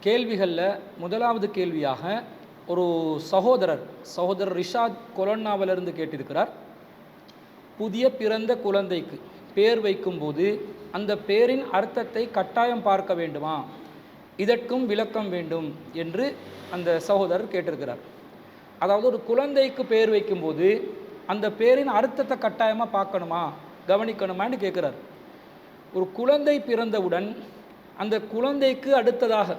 கேள்விகளில் முதலாவது கேள்வியாக ஒரு சகோதரர் ரிஷாத் கொலன்னாவிலிருந்து கேட்டிருக்கிறார். புதிய பிறந்த குழந்தைக்கு பேர் வைக்கும்போது அந்த பேரின் அர்த்தத்தை கட்டாயம் பார்க்க வேண்டுமா, இதற்கும் விளக்கம் வேண்டும் என்று அந்த சகோதரர் கேட்டிருக்கிறார். அதாவது ஒரு குழந்தைக்கு பேர் வைக்கும்போது அந்த பேரின் அர்த்தத்தை கட்டாயமாக பார்க்கணுமா, கவனிக்கணுமான்னு கேட்குறார். ஒரு குழந்தை பிறந்தவுடன் அந்த குழந்தைக்கு அடுத்ததாக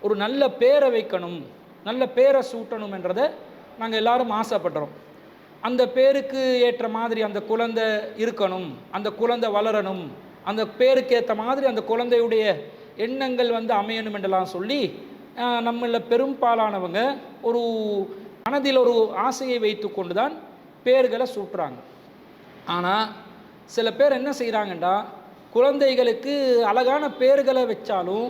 ஒரு நல்ல பேரை வைக்கணும், நல்ல பேரை சூட்டணும் என்றதை நாங்கள் எல்லாரும் ஆசைப்படுறோம். அந்த பேருக்கு ஏற்ற மாதிரி அந்த குழந்தை இருக்கணும், அந்த குழந்தை வளரணும், அந்த பேருக்கு ஏற்ற மாதிரி அந்த குழந்தையுடைய எண்ணங்கள் அமையணும் என்றெல்லாம் சொல்லி நம்மள பெரும்பாலானவங்க ஒரு மனதில் ஒரு ஆசையை வைத்து கொண்டு தான் பேர்களை சூட்டுறாங்க. ஆனால் சில பேர் என்ன செய்கிறாங்கண்டா, குழந்தைகளுக்கு அழகான பேர்களை வச்சாலும்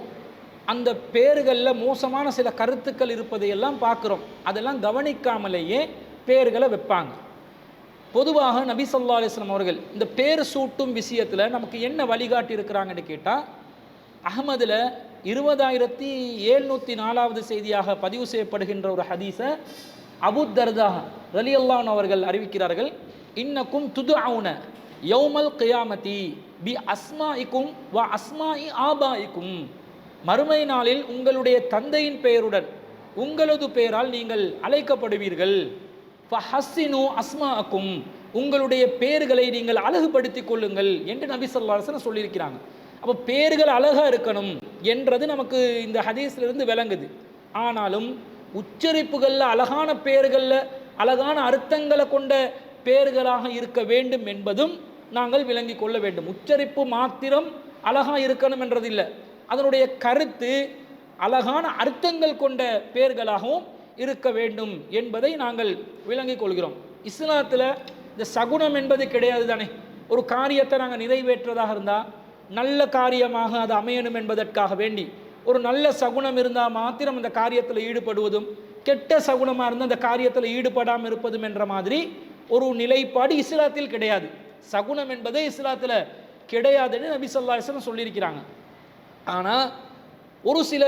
அந்த பேர்களில் மோசமான சில கருத்துக்கள் இருப்பதையெல்லாம் பார்க்குறோம். அதெல்லாம் கவனிக்காமலேயே பேர்களை வைப்பாங்க. பொதுவாக நபி ஸல்லல்லாஹு அலைஹி வஸல்லம் அவர்கள் இந்த பேர் சூட்டும் விஷயத்தில் நமக்கு என்ன வழிகாட்டி இருக்கிறாங்கன்னு கேட்டால், அஹ்மதில் 20704 செய்தியாக பதிவு செய்யப்படுகின்ற ஒரு ஹதீஸை அபூ தர்தா ரலியல்லாஹு அன்ஹு அவர்கள் அறிவிக்கிறார்கள். இன்னக்கும் துதுஊன யௌமல் கியாமத்தி பி அஸ்மாஇக்கும் வ அஸ்மாஇ ஆபாஇக்கும், மறுமை நாளில் உங்களுடைய தந்தையின் பெயருடன் உங்களது பெயரால் நீங்கள் அழைக்கப்படுவீர்கள். ஃபஹஸ்ஸினு அஸ்மாஅக்கும், உங்களுடைய பெயர்களை நீங்கள் அழகுபடுத்திக் கொள்ளுங்கள் என்று நபி ஸல்லல்லாஹு அலைஹி வஸல்லம் சொல்லியிருக்கிறாங்க. அப்போ பேர்கள் அழகாக இருக்கணும் என்றது நமக்கு இந்த ஹதீஸிலிருந்து விளங்குது. ஆனாலும் உச்சரிப்புகளில் அழகான பெயர்களில் அழகான அர்த்தங்களை கொண்ட பெயர்களாக இருக்க வேண்டும் என்பதும் நாங்கள் விளங்கி கொள்ள வேண்டும். உச்சரிப்பு மாத்திரம் அழகாக இருக்கணும் என்றதில்லை, அதனுடைய கருத்து அழகான அர்த்தங்கள் கொண்ட பெயர்களாகவும் இருக்க வேண்டும் என்பதை நாங்கள் விளங்கிக் கொள்கிறோம். இஸ்லாத்தில் இந்த சகுனம் என்பது கிடையாது தானே. ஒரு காரியத்தை நாங்கள் நிறைவேற்றுவதாக இருந்தால் நல்ல காரியமாக அது அமையணும் என்பதற்காக வேண்டி ஒரு நல்ல சகுனம் இருந்தால் மாத்திரம் அந்த காரியத்தில் ஈடுபடுவதும், கெட்ட சகுனமாக இருந்தால் அந்த காரியத்தில் ஈடுபடாமல் இருப்பதும் என்ற மாதிரி ஒரு நிலைப்பாடு இஸ்லாத்தில் கிடையாது. சகுனம் என்பதே இஸ்லாத்தில் கிடையாதுன்னு நபி ஸல்லல்லாஹு அலைஹி வஸல்லம் சொல்லியிருக்கிறாங்க. ஆனால் ஒரு சில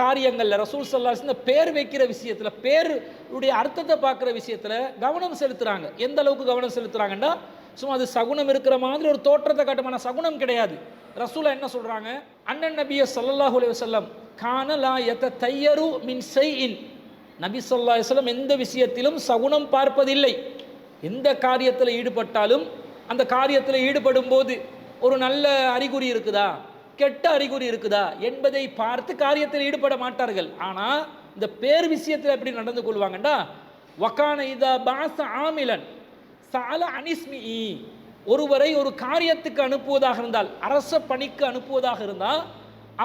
காரியங்களில் ரசூல் ஸல்லல்லாஹு அலைஹி வஸல்லம் இந்த பேர் வைக்கிற விஷயத்தில், பேருடைய அர்த்தத்தை பார்க்குற விஷயத்தில் கவனம் செலுத்துகிறாங்க. எந்த அளவுக்கு கவனம் செலுத்துகிறாங்கன்னா, சும்மா அது சகுனம் இருக்கிற மாதிரி ஒரு தோற்றத்தை காட்டுமான சகுனம் கிடையாது. ரசூலா என்ன சொல்கிறாங்க, அண்ணன் நபிய ஸல்லல்லாஹு அலைஹி வஸல்லம் கான லா யததையரு மின் ஷைஇன், நபி ஸல்லல்லாஹு அலைஹி வஸல்லம் எந்த விஷயத்திலும் சகுனம் பார்ப்பதில்லை. எந்த காரியத்தில் ஈடுபட்டாலும் அந்த காரியத்தில் ஈடுபடும் போது ஒரு நல்ல அறிகுறி இருக்குதா, கெட்ட அறிகுறி இருக்குதா என்பதை பார்த்து காரியத்தில் ஈடுபட மாட்டார்கள். ஆனால் இந்த பேர் விஷயத்தில் எப்படி நடந்து கொள்வாங்கண்டா, வகான இதா பாஸ ஆமிலன் சால அனிஸ்மிஇ, ஒருவரை ஒரு காரியத்துக்கு அனுப்புவதாக இருந்தால், அரச பணிக்கு அனுப்புவதாக இருந்தால்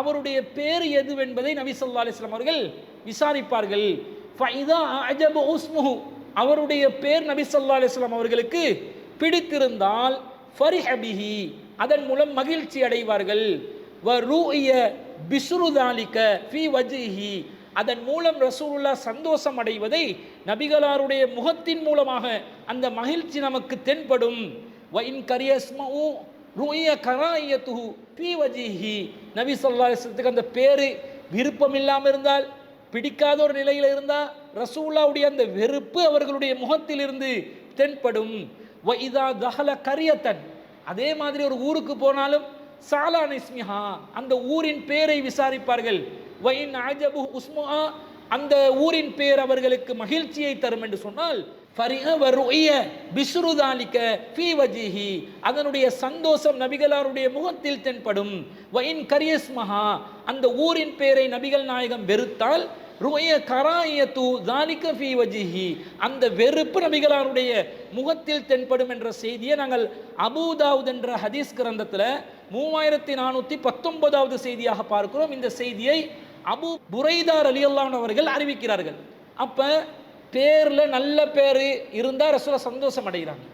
அவருடைய பேர் எதுவென்பதை நபி ஸல்லல்லாஹு அலைஹி வஸல்லம் அவர்கள் விசாரிப்பார்கள். ஃபஇதா அஜப உஸ்முஹு, அவருடைய பேர் நபி ஸல்லல்லாஹு அலைஹி வஸல்லம் அவர்களுக்கு பிடித்திருந்தால் ஃபரிஹ பிஹி, அதன் மூலம் மகிழ்ச்சி அடைவார்கள். வ ரூஇய பிஸ்ரு தாலிக ஃபீ வஜ்ஹி, அதன் மூலம் ரசூலுல்லாஹ் சந்தோஷம் அடைவதை நபிகளாருடைய முகத்தின் மூலமாக அந்த மகிழ்ச்சி நமக்கு தென்படும். வ இன் கரியஸ்மு ரூஇய கராயத்துஹு ஃபீ வஜ்ஹி, நபி ஸல்லல்லாஹு அலைஹி வஸல்லம் அந்த பேர் விருப்பம் இல்லாமல் இருந்தால், பிடிக்காத ஒரு நிலையில் இருந்தால் ரசூலுல்லாஹ்வுடைய அந்த வெறுப்பு அவர்களுடைய முகத்திலிருந்து தென்படும். வ இதா தஹல கரியத்தன், அதே மாதிரி ஒரு ஊருக்கு போனாலும் சாலான் இஸ்மிஹா, அந்த ஊரின் பேரை விசாரிப்பார்கள். வ இன் அஜபு உஸ்முஹா, அந்த ஊரின் பேர் அவர்களுக்கு மகிழ்ச்சியை தரும் என்று சொன்னால் ஃபரிஹ வ ருஇய பிஸ்ரு தாலிக ஃபீ வஜ்ஹி, அதனுடைய சந்தோஷம் நபிகளாருடைய முகத்தில் தென்படும். வ இன் கரியஸ்மஹா, அந்த ஊரின் பேரை நபிகள் நாயகம் வெறுத்தால் ருஇய கராயத்து தாலிக ஃபீ வஜ்ஹி, அந்த வெறுப்பு நபிகளாருடைய முகத்தில் தென்படும் என்ற செய்தியை நாங்கள் அபூ தாவூத் என்ற ஹதீஸ் கிரந்தத்தில் 3419வது செய்தியாக பார்க்கிறோம். இந்த செய்தியை அபூ புரைதா ரலியல்லாஹு அன்ஹு அவர்கள் அறிவிக்கிறார்கள். அப்போ பேரில் நல்ல பேர் இருந்தால் ரசூலா சந்தோஷம் அடைகிறாங்க,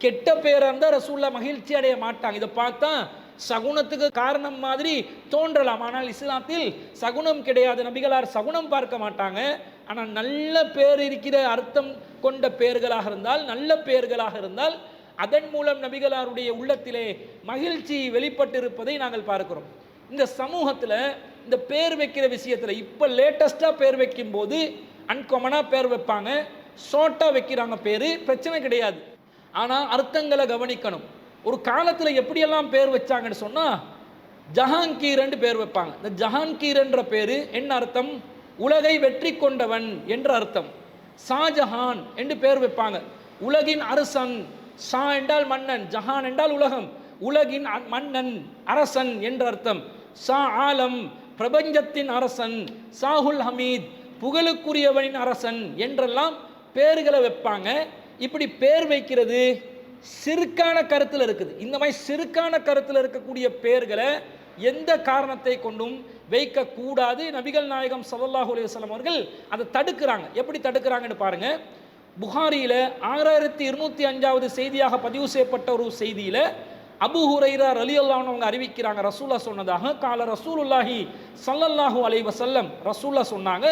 கெட்ட பேராக இருந்தால் ரசூலா மகிழ்ச்சி அடைய மாட்டாங்க. இதை பார்த்தா சகுனத்துக்கு காரணம் மாதிரி தோன்றலாம், ஆனால் இஸ்லாத்தில் சகுனம் கிடையாது. நபிகளார் சகுனம் பார்க்க மாட்டாங்க. ஆனால் நல்ல பேர் இருக்கிற அர்த்தம் கொண்ட பெயர்களாக இருந்தால், நல்ல பெயர்களாக இருந்தால் அதன் மூலம் நபிகளாருடைய உள்ளத்திலே மகிழ்ச்சி வெளிப்பட்டிருப்பதை நாங்கள் பார்க்கிறோம். இந்த சமூகத்தில் இந்த பேர் வைக்கிற விஷயத்தில் இப்போ லேட்டஸ்டாக பேர் வைக்கும் போது அன்காமனாக பேர் வைப்பாங்க, ஷார்ட்டாக வைக்கிறாங்க பேர், பிரச்சனை கிடையாது. ஆனால் அர்த்தங்களை கவனிக்கணும். ஒரு காலத்தில் எப்படியெல்லாம் பேர் வச்சாங்கன்னு சொன்னால், ஜஹாங்கீர் என்று பேர் வைப்பாங்க. இந்த ஜஹாங்கீர் என்ற பேர் என்ன அர்த்தம்? உலகை வெற்றி கொண்டவன் என்ற அர்த்தம். ஷாஜஹான் என்று பேர் வைப்பாங்க, உலகின் அரசன். ஷா என்றால் மன்னன், ஜஹான் என்றால் உலகம், உலகின் மன்னன் அரசன் என்ற அர்த்தம். ஷா ஆலம் பிரபஞ்சத்தின் அரசன், ஷாஹுல் ஹமீத் புகழுக்குரியவனின் அரசன் என்றெல்லாம் பேர்களை வைப்பாங்க. இப்படி பேர் வைக்கிறது சிறுக்கான கருத்தில் இருக்குது. இந்த மாதிரி சிறுக்கான கருத்தில் இருக்கக்கூடிய பேர்களை எந்த காரணத்தை கொண்டும் வைக்கக்கூடாது. நபிகள் நாயகம் ஸல்லல்லாஹு அலைஹி வஸல்லம் அவர்கள் அதை தடுக்கிறாங்க. எப்படி தடுக்கிறாங்கன்னு பாருங்க. புகாரியில் 6205வது செய்தியாக பதிவு செய்யப்பட்ட ஒரு செய்தியில் அபூ ஹுரைரா ரலியல்லாஹு அன்ஹு அவங்க அறிவிக்கிறாங்க, ரசூலுல்லாஹ் சொன்னதாக, கால ரசூலுல்லாஹி ஸல்லல்லாஹு அலைஹி வஸல்லம், ரசூலுல்லாஹ் சொன்னாங்க,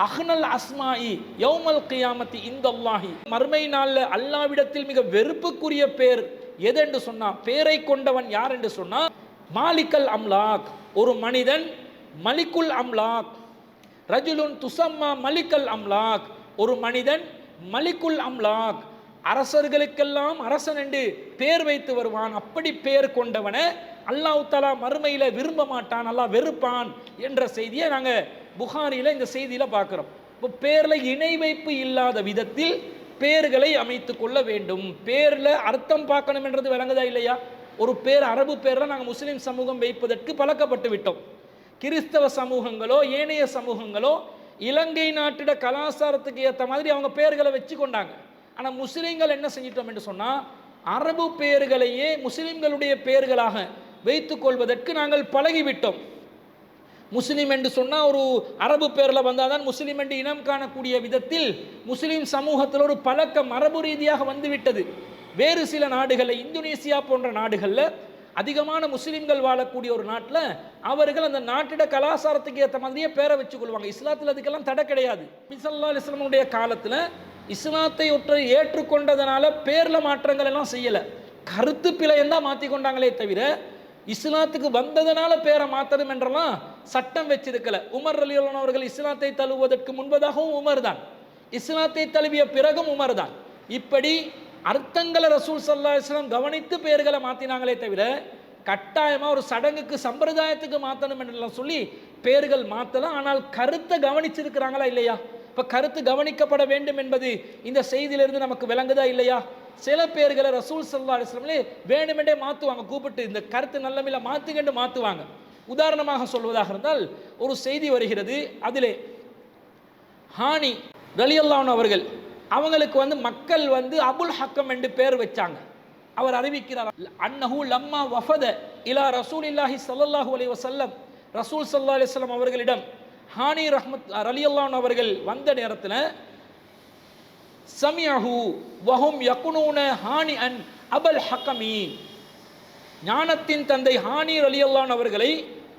அஹ்னல் அஸ்மாஇ யௌமல் கியாமத்தி இந்தல்லாஹி, மறுமை நாளில் அல்லாஹ்விடத்தில் மிக வெறுப்புக்குரிய பேர் எது என்று சொன்னா, பேரை கொண்டவன் யார் என்று சொன்னா, மாலிக்கல் அம்லாக், ஒரு மனிதன் மலிக்குல் அம்லாக், ரஜுலுன் துசம்மா மலிக்கல் அம்லாக், ஒரு மனிதன் மலிக்குல் அம்லாக், அரசர்களுக்கெல்லாம் அரசன் என்று பேர் வைத்து வருவான். அப்படி பேர் கொண்டவனை அல்லாஹ் தஆலா மறுமையில் விரும்ப மாட்டான், அல்லாஹ் வெறுப்பான் என்ற செய்தியை நாங்கள் புகாரியில் இந்த செய்தியில் பார்க்குறோம். இப்போ பேரில் இணை வைப்பு இல்லாத விதத்தில் பேர்களை அமைத்து கொள்ள வேண்டும். பேரில் அர்த்தம் பார்க்கணும் என்றது விளங்குதா இல்லையா? ஒரு பேர் அரபு பேரில் நாங்கள் முஸ்லீம் சமூகம் வைப்பதற்கு பழக்கப்பட்டு விட்டோம். கிறிஸ்தவ சமூகங்களோ ஏனைய சமூகங்களோ இலங்கை நாட்டிட கலாச்சாரத்துக்கு ஏற்ற மாதிரி அவங்க பேர்களை வச்சு கொண்டாங்க. ஆனால் முஸ்லீம்கள் என்ன செஞ்சிட்டோம் என்று சொன்னால், அரபு பேர்களையே முஸ்லீம்களுடைய பேர்களாக வைத்துக் கொள்வதற்கு நாங்கள் பழகிவிட்டோம். முஸ்லீம் என்று சொன்னால் ஒரு அரபு பேரில் வந்தால் தான் முஸ்லீம் என்று இனம் காணக்கூடிய விதத்தில் முஸ்லீம் சமூகத்தில் ஒரு பழக்கம் மரபு ரீதியாக வந்துவிட்டது. வேறு சில நாடுகளில், இந்தோனேசியா போன்ற நாடுகளில் அதிகமான முஸ்லீம்கள் வாழக்கூடிய ஒரு நாட்டில் அவர்கள் அந்த நாட்டிட கலாச்சாரத்துக்கு ஏற்ற மாதிரியே பேரை வச்சுக் கொள்வாங்க. இஸ்லாத்தில் அதுக்கெல்லாம் தடை கிடையாது. நபி ஸல்லல்லாஹு அலைஹி வஸல்லம் காலத்தில் இஸ்லாத்தை ஒற்றை ஏற்றுக்கொண்டதனால பேரில் மாற்றங்கள் எல்லாம் செய்யலை, கருத்து பிழையந்தான் மாற்றி கொண்டாங்களே தவிர இஸ்லாத்துக்கு வந்ததனால பேரை மாற்றணும் என்றெல்லாம் சட்டம் வச்சிருக்கல. உமர் ரலியல்லாஹு அன்ஹு அவர்கள் இஸ்லாத்தை தழுவுவதற்கு முன்பதாகவும் உமர் தான், இஸ்லாத்தை தழுவிய பிறகும் உமர் தான். இப்படி அர்த்தங்களை ரசூல் ஸல்லல்லாஹு அலைஹி வஸல்லம் கவனித்து பெயர்களை மாற்றினாங்களே தவிர கட்டாயமாக ஒரு சடங்குக்கு சம்பிரதாயத்துக்கு மாற்றணும் என்றெல்லாம் சொல்லி பெயர்கள் மாற்றலாம். ஆனால் கருத்தை கவனிச்சிருக்கிறாங்களா இல்லையா? இப்போ கருத்து கவனிக்கப்பட வேண்டும் என்பது இந்த செய்தியிலிருந்து நமக்கு விளங்குதா இல்லையா? சில பேர்களை ரசூல் ஸல்லல்லாஹு அலைஹி வஸல்லம் வேண்டுமென்றே மாற்றுவாங்க, கூப்பிட்டு இந்த கருத்து நல்லமில்ல மாற்றுகண்டு மாற்றுவாங்க. உதாரணமாக சொல்வதாக இருந்தால் ஒரு செய்தி வருகிறது, அதிலே ஹானி ரலியல்லாஹு அன்ஹு அவர்கள் அவங்களுக்கு மக்கள் அபுல் ஹக்கம் என்று பேர் வச்சாங்க. அவர் அறிவிக்கிறார், அன்னஹு லம்மா வஃபத இலா ரசூலில்லாஹி ஸல்லல்லாஹு அலைஹி வஸல்லம், ரசூல் ஸல்லல்லாஹு அலைஹி வஸல்லம் அவர்களிடம் ஹானி ரலியல்லாஹு அன்ஹு அவர்கள் வந்த நேரத்தில் சமியஹு வஹும் யகுனூன ஹானி அன் அபுல் ஹக்கமி, ஞானத்தின் தந்தை ஹானி ரலியல்லாஹு அன்ஹு அவர்களை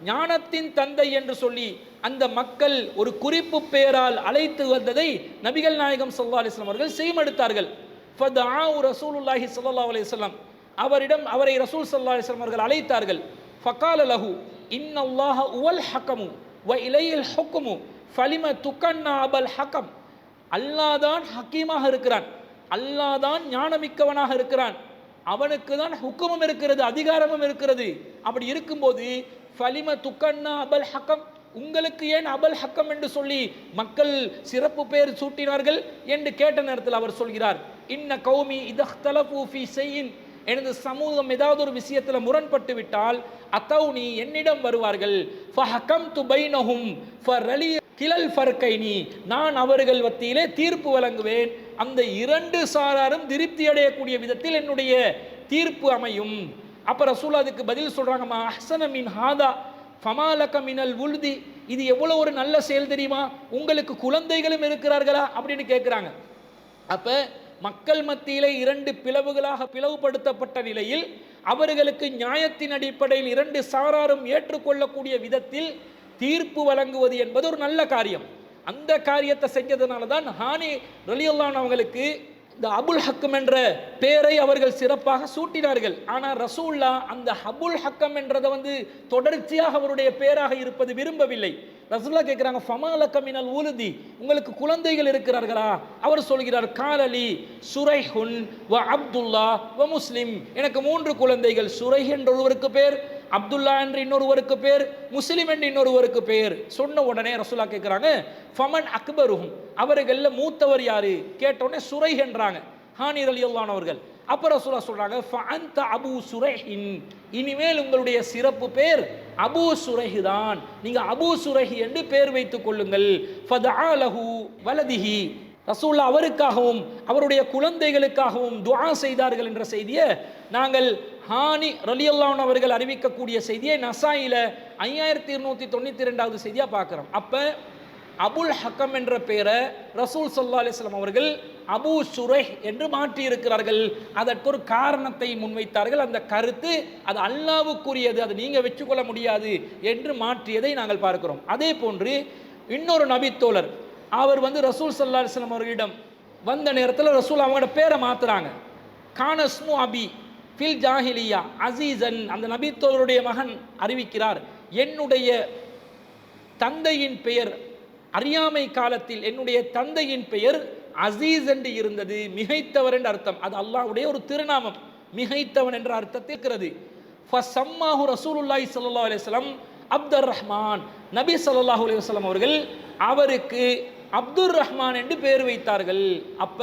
ஞானத்தின் தந்தை என்று சொல்லி அந்த மக்கள் ஒரு குறிப்பு பெயரால் அழைத்து வந்ததை நபிகள் நாயகம் ஸல்லல்லாஹு அலைஹி வஸல்லம் அவர்கள் செய்மடுத்தார்கள். ஃபதஆ ரசூலுல்லாஹி ஸல்லல்லாஹு அலைஹி வஸல்லம், அவரை ரசூல் ஸல்லல்லாஹு அலைஹி வஸல்லம் அவர்கள் அழைத்தார்கள். ஃபகால லஹு இன்னல்லாஹ உவல் ஹக்கமு வ இலையில் ஹுக்மு ஃபலிம துகன்னா அபல் ஹக்கம், அல்லாஹ் தான் ஹக்கீமாக இருக்கிறான், அல்லாஹ் தான் ஞானமிக்கவனாக இருக்கிறான், அவனுக்கு தான் ஹுக்குமும் இருக்கிறது, அதிகாரமும் இருக்கிறது. அப்படி இருக்கும்போது ஃபலிம துகன்னா அபல் ஹக்கம், உங்களுக்கு ஏன் அபல் ஹக்கம் என்று சொல்லி மக்கள் சிறப்பு பெயர் சூட்டினார்கள் என்று கேட்ட நேரத்தில் அவர் சொல்கிறார், இன்ன கௌமி இதஹ்தலஃபு ஃபீ ஷைஇன், எனது சமூகம் ஏதாவது ஒரு விஷயத்தில் முரண்பட்டு விட்டால் அத்தௌனி என்னிடம் வருவார்கள், ஃபஹகம்து பைனஹும் ஃபரலி கிலல் ஃபர்கைனி, நான் அவர்கள் மத்தியிலே தீர்ப்பு வழங்குவேன், அந்த இரண்டு சாராரும் திருப்தி அடையக்கூடிய விதத்தில் என்னுடைய தீர்ப்பு அமையும். அப்போ ரசூல் அதுக்கு பதில் சொல்கிறாங்க, மா அஹ்ஸன மின் ஹாதா ஃபமாலக மினல் உல்தி, இது எவ்வளோ ஒரு நல்ல செயல் தெரியுமா, உங்களுக்கு குழந்தைகளும் இருக்கிறார்களா அப்படின்னு கேட்குறாங்க. அப்போ மக்கள் மத்தியிலே இரண்டு பிளவுகளாக பிளவுபடுத்தப்பட்ட நிலையில் அவர்களுக்கு நியாயத்தின் அடிப்படையில் இரண்டு சாராரும் ஏற்றுக்கொள்ளக்கூடிய விதத்தில் தீர்ப்பு வழங்குவது என்பது ஒரு நல்ல காரியம். அந்த காரியத்தை செஞ்சதுனால தான் ஹானி ரலியல்லாஹு அன்ஹு அவங்களுக்கு இந்த அபுல் ஹக்கம் என்ற பெயரை அவர்கள் சிறப்பாக சூட்டினார்கள். ஆனால் ரசூல்லா அந்த அபுல் ஹக்கம் என்றதை தொடர்ச்சியாக அவருடைய பெயராக இருப்பது விரும்பவில்லை. ரசூல்லா கேட்கிறாங்க, ஃபமாலக மினல் உலுதி, உங்களுக்கு குழந்தைகள் இருக்கிறார்களா? அவர் சொல்கிறார், காலலி சுரைஹுன் வ அப்துல்லா வ முஸ்லிம், எனக்கு 3 குழந்தைகள். சுரைஹ் என்ற ஒருவருக்கு பேர், அப்துல்லா என்று இன்னொருவருக்கு பேர், முஸ்லிம் என்று இன்னொருவருக்கு பேர். சொன்ன உடனே ரசூல்லா கேட்கிறாங்க, ஃபமன் அக்பருஹும், அவர்கள்ல மூத்தவர் யாரு? கேட்டோடனே சுரைஹ் என்றாங்க ஹானி ரலியல்லாஹு அவர்கள். அப்ப ரசூலா சொல்றாங்க, ஃபஅன்த அபூ சுரைஹின், இனிமேல் உங்களுடைய சிறப்பு பேர் அபூ சுரைஹ் தான், நீங்க அபூ சுரைஹ் என்று பேர் வைத்துக் கொள்ளுங்கள். ஃபதஆ லஹு வலதிஹி, ரசூல்லா அவருக்காகவும் அவருடைய குழந்தைகளுக்காகவும் துஆ செய்தார்கள் என்ற செய்தியை நாங்கள் ஹானி ரலியல்லாஹு அவர்கள் அறிவிக்கக்கூடிய செய்தியை நசாயில 5292வது செய்தியா பார்க்கிறோம். அப்ப அபுல் ஹக்கம் என்ற பெயரை ரசூல் ஸல்லல்லாஹு அலைஹி வஸல்லம் அவர்கள் அபூ சுரைஹ் என்று மாற்றி இருக்கிறார்கள். அதற்கு ஒரு காரணத்தை முன்வைத்தார்கள். அந்த கருத்து அது அல்லாஹ்வுக்குரியது, அது நீங்க வச்சுக்கொள்ள முடியாது என்று மாற்றியதை நாங்கள் பார்க்கிறோம். அதே போன்று இன்னொரு நபி தோழர் அவர் ரசூல் ஸல்லல்லாஹு அலைஹி வஸல்லம் அவர்களிடம் வந்த நேரத்தில் ரசூல் அவங்களோட பேரை மாத்துறாங்க. கானஸ்மு அபி ஃபில் ஜாஹிலியா அசீசன், அந்த நபி தோழருடைய மகன் அறிவிக்கிறார், என்னுடைய தந்தையின் பெயர் அறியாமை காலத்தில் என்னுடைய தந்தையின் பெயர் அசீஸ் என்று இருந்தது, மிகைத்தவர் என்ற அர்த்தம். அது அல்லாஹ்வுடைய ஒரு திருநாமம், மிகைத்தவன் என்ற அர்த்தத்தில் இருக்கிறது. ஃபஸம்மாஹு ரசூலுல்லாஹி ஸல்லல்லாஹு அலைஹி வஸல்லம் அப்துர் ரஹ்மான், நபி ஸல்லல்லாஹு அலைஹி வஸல்லம் அவர்கள் அவருக்கு அப்துர் ரஹ்மான் என்று பெயர் வைத்தார்கள். அப்ப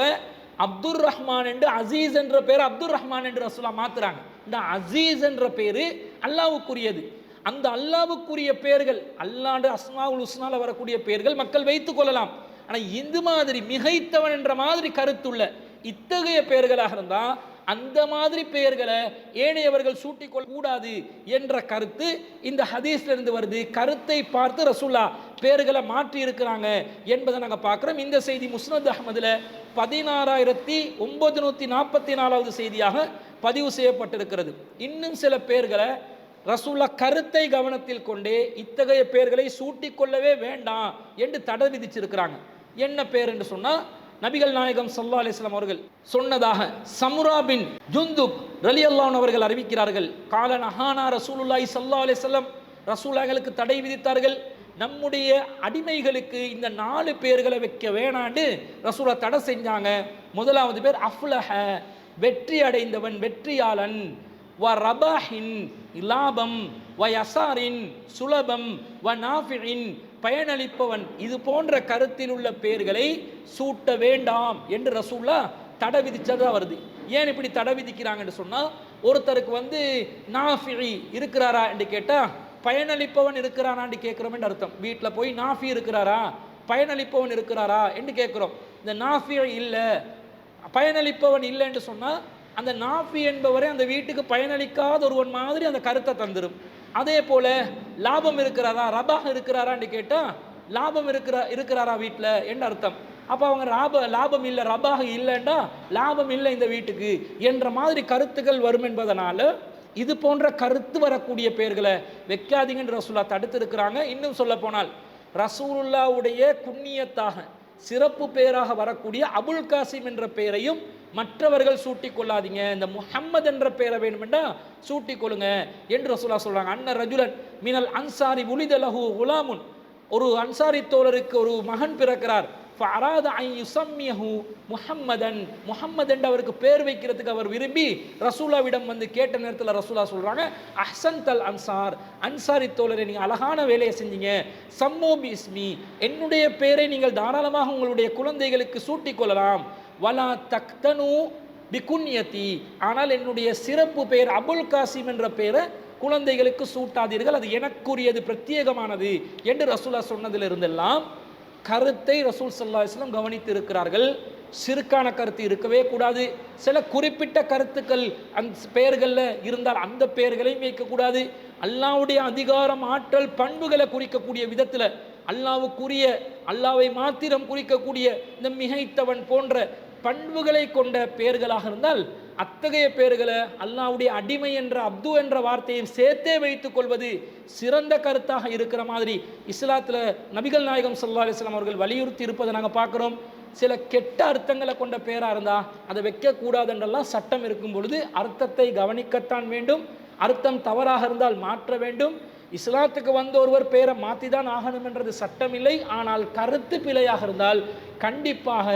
அப்துர் ரஹ்மான் என்று அசீஸ் என்ற பெயர் அப்துர் ரஹ்மான் என்று ரசூலா மாத்துறாங்க. இந்த அசீஸ் என்ற பெயரு அல்லாஹ்வுக்குரியது. அந்த அல்லாஹ்வுக்குரிய பெயர்கள், அல்லாஹ்வுடைய அஸ்மாஉல் ஹுஸ்னால வரக்கூடிய பெயர்கள் மக்கள் வைத்துக் கொள்ளலாம். ஆனால் இந்த மாதிரி மிகைத்தவன் என்ற மாதிரி கருத்துள்ள இத்தகைய பெயர்களாக இருந்தால் அந்த மாதிரி பெயர்களை ஏனையவர்கள் சூட்டிக்கொள்ள கூடாது என்ற கருத்து இந்த ஹதீஸ்ல இருந்து வருது. கருத்தை பார்த்து ரசூல்லா பெயர்களை மாற்றி இருக்கிறாங்க என்பதை நாங்கள் பார்க்குறோம். இந்த செய்தி முஸ்னத் அஹ்மதுல 16944வது செய்தியாக பதிவு செய்யப்பட்டிருக்கிறது. இன்னும் சில பெயர்களை ரசூல்லா கருத்தை கவனத்தில் கொண்டே இத்தகைய பெயர்களை சூட்டிக்கொள்ளவே வேண்டாம் என்று தடை விதிச்சிருக்கிறாங்க. என்ன பெயர் என்று சொன்னா, நபிகள் நாயகம் ஸல்லல்லாஹு அலைஹி வஸல்லம் அவர்கள் சொன்னதாக சமுரா பின் ஜுந்துப் ரலியல்லாஹு அவர்கள் அறிவிக்கிறார்கள், கால நஹானா ரசூலுல்லாஹி ஸல்லல்லாஹு அலைஹி வஸல்லம், ரசூலாக்களுக்கு தடை விதித்தார்கள், நம்முடைய அடிமைகளுக்கு இந்த 4 பெயர்களை வைக்க வேணாண்டு ரசூலா தடை செஞ்சாங்க. முதலாவது பேர் அஃப்லஹ, வெற்றி அடைந்தவன், வெற்றியாளன், வ ரபாஹின், லாபம், வ யசாரின், சுலபம், வ நாஃபிஇன், பயனளிப்பவன். இது போன்ற கருத்தில் உள்ள பெயர்களை சூட்ட வேண்டாம் என்று ரசூல்லா தடை விதிச்சதா வருது. ஏன் இப்படி தடை விதிக்கிறாங்கன்னு சொன்னா, ஒருத்தருக்கு நாஃபி இருக்கிறாரா என்று கேட்டா பயனளிப்பவன் இருக்கிறாரான்னு கேட்கிறோம் என்று அர்த்தம். வீட்டில் போய் நாஃபி இருக்கிறாரா, பயனளிப்பவன் இருக்கிறாரா என்று கேட்கிறோம். இந்த நாஃபி இல்லை, பயனளிப்பவன் இல்லை என்று சொன்னா அந்த நாஃபி என்பவரை அந்த வீட்டுக்கு பயனளிக்காத ஒருவன் மாதிரி அந்த கருத்தை தந்துடும். அதே போல லாபம் இருக்கிறாரா, ரபாக இருக்கிறாரான்னு கேட்டால் லாபம் இருக்கிறாரா வீட்டில் என்று அர்த்தம். அப்போ அவங்க லாபம் இல்லை, ரபாக இல்லைண்டா லாபம் இல்லை இந்த வீட்டுக்கு என்ற மாதிரி கருத்துக்கள் வரும் என்பதனால இது போன்ற கருத்து வரக்கூடிய பெயர்களை வைக்காதீங்கன்னு ரசூல்லா தடுத்து இருக்கிறாங்க. இன்னும் சொல்ல போனால் ரசூலுல்லாவுடைய குன்னியத்தாக சிறப்பு பெயராக வரக்கூடிய அபுல் காசிம் என்ற பெயரையும் மற்றவர்கள் சூட்டிக் கொள்ளாதீங்க, இந்த முஹம்மது என்ற பெயரை வேணுமெண்டா சூட்டிக் கொள்ளுங்க என்று ரசூலா சொல்றாங்க. அன்ன ரஜுலன் மினல் அன்சாரி உலித லஹு குலாமுன், ஒரு அன்சாரி தோழருக்கு ஒரு மகன் பிறக்கிறார். ஃபஅராத அன் யுஸம்மியஹு முஹம்மதன், முஹம்மது என்று அவருக்கு பேர் வைக்கிறதுக்கு அவர் விரும்பி ரசூலாவிடம் கேட்ட நேரத்தில் ரசூலா சொல்றாங்க, அஹ்சன்தல் அன்சார், அன்சாரி தோழரை நீங்கள் அழகான வேலையை செஞ்சீங்க, சம்மோ பி இஸ்மி, என்னுடைய பெயரை நீங்கள் தாராளமாக உங்களுடைய குழந்தைகளுக்கு சூட்டிக் கொள்ளலாம், வலா தக்தனு பிகுன்யதி, ஆனால் என்னுடைய சிறப்பு பெயர் அபுல் காசிம் என்ற பெயரை குழந்தைகளுக்கு சூட்டாதீர்கள், அது எனக்குரியது, பிரத்யேகமானது என்று ரசூலா சொன்னதிலிருந்தெல்லாம் கருத்தை ரசூல் ஸல்லல்லாஹு அலைஹி வஸல்லம் கவனித்து இருக்கிறார்கள். சிறுக்கான கருத்து இருக்கவே கூடாது. சில குறிப்பிட்ட கருத்துக்கள் அந்த பெயர்களில் இருந்தால் அந்த பெயர்களையும் வைக்கக்கூடாது. அல்லாஹ்வுடைய அதிகாரம், ஆற்றல், பண்புகளை குறிக்கக்கூடிய விதத்தில் அல்லாஹ்வுக்குரிய, அல்லாஹ்வை மாத்திரம் குறிக்கக்கூடிய இந்த மிகைத்தவன் போன்ற பண்புகளை கொண்ட பெயர்களாக இருந்தால் அத்தகைய பெயர்களை அல்லாஹ்வுடைய அடிமை என்ற அப்து என்ற வார்த்தையை சேர்த்தே வைத்துக் கொள்வது சிறந்த கருத்தாக இருக்கிற மாதிரி இஸ்லாத்தில் நபிகள் நாயகம் ஸல்லல்லாஹு அலைஹி வஸல்லம் அவர்கள் வலியுறுத்தி இருப்பதை நாங்கள் பார்க்குறோம். சில கெட்ட அர்த்தங்களை கொண்ட பேராக இருந்தால் அதை வைக்கக்கூடாதுன்றெல்லாம் சட்டம் இருக்கும் பொழுது அர்த்தத்தை கவனிக்கத்தான் வேண்டும். அர்த்தம் தவறாக இருந்தால் மாற்ற வேண்டும். இஸ்லாத்துக்கு வந்த ஒருவர் பேரை மாற்றி தான் ஆகணும் என்றது சட்டம் இல்லை. ஆனால் கருத்து பிழையாக இருந்தால் கண்டிப்பாக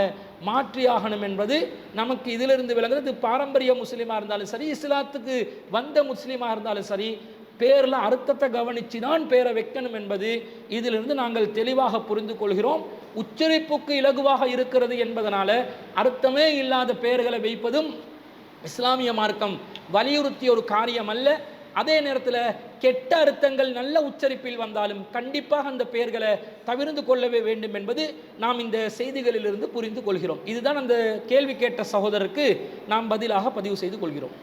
மாற்றி ஆகணும் என்பது நமக்கு இதிலிருந்து விளங்குறது. பாரம்பரிய முஸ்லீமாக இருந்தாலும் சரி, இஸ்லாத்துக்கு வந்த முஸ்லீமாக இருந்தாலும் சரி, பேரில் அர்த்தத்தை கவனித்து தான் பேரை வைக்கணும் என்பது இதிலிருந்து நாங்கள் தெளிவாக புரிந்து கொள்கிறோம். உச்சரிப்புக்கு இலகுவாக இருக்கிறது என்பதனால அர்த்தமே இல்லாத பெயர்களை வைப்பதும் இஸ்லாமிய மார்க்கம் வலியுறுத்திய ஒரு காரியம் அல்ல. அதே நேரத்தில் கெட்ட அர்த்தங்கள் நல்ல உச்சரிப்பில் வந்தாலும் கண்டிப்பாக அந்த பெயர்களை தவிர்த்து கொள்ளவே வேண்டும் என்பது நாம் இந்த செய்திகளிலிருந்து புரிந்து கொள்கிறோம். இதுதான் அந்த கேள்வி கேட்ட சகோதரருக்கு நாம் பதிலாக பதிவு செய்து கொள்கிறோம்.